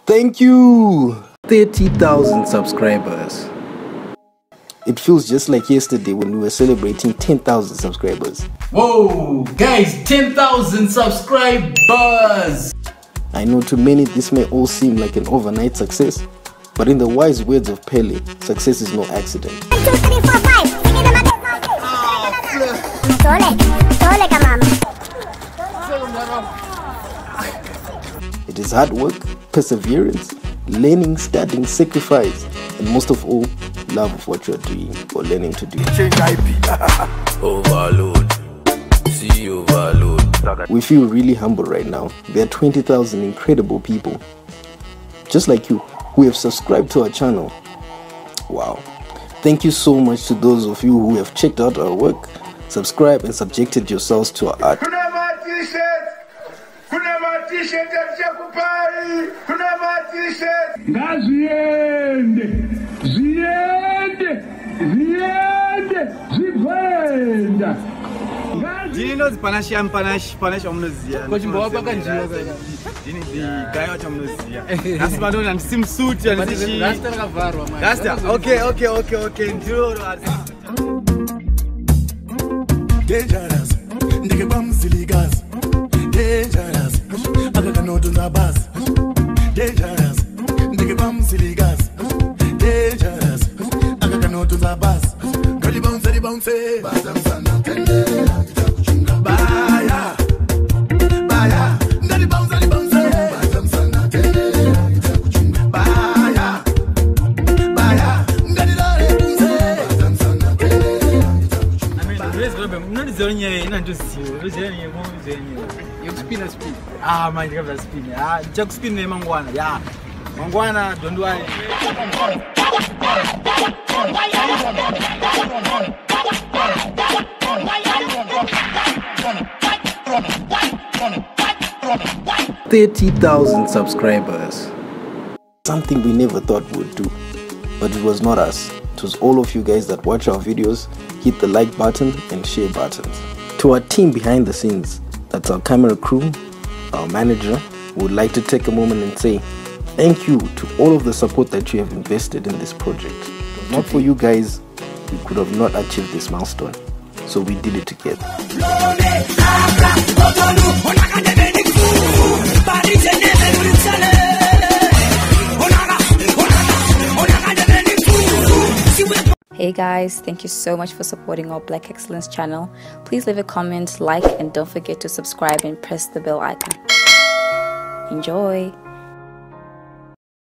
Thank you! 30,000 subscribers. It feels just like yesterday when we were celebrating 10,000 subscribers. Whoa, guys, 10,000 subscribers! I know to many this may all seem like an overnight success, but in the wise words of Pele, success is no accident. 1, 2, 3, 4, 5. It is hard work, perseverance, learning, studying, sacrifice, and most of all, love of what you are doing or learning to do. Overload. See overload. We feel really humble right now. There are 20,000 incredible people, just like you, who have subscribed to our channel. Wow. Thank you so much to those of you who have checked out our work, subscribed and subjected yourselves to our art. Dini knows panash omnozia. Kochimbo wapa kanjiwa kana. Dini di guy wacha omnozia. Asibadona and sim suit and dishi. Rasta kavarwa man. Rasta. Okay. Ndiro. Dangerous. Ndike bamsiligas. Dangerous. Akakanoto na bas. Dangerous. Ndike bamsiligas. Dangerous. Akakanoto na bas. Kali bounce. Basam sana tende. Ah, my God, spin. Ah, Jack spin name Mangwana. Yeah, Mangwana, don't worry. $30,000 subscribers. Something we never thought we would do, but it was not us. It was all of you guys that watch our videos, hit the like button and share buttons. To our team behind the scenes, that's our camera crew, our manager, we would like to take a moment and say thank you to all of the support that you have invested in this project. Not for you guys, we could have not achieved this milestone. So we did it together. Hey guys, thank you so much for supporting our Black Excellence channel. Please leave a comment, like, and don't forget to subscribe and press the bell icon. Enjoy!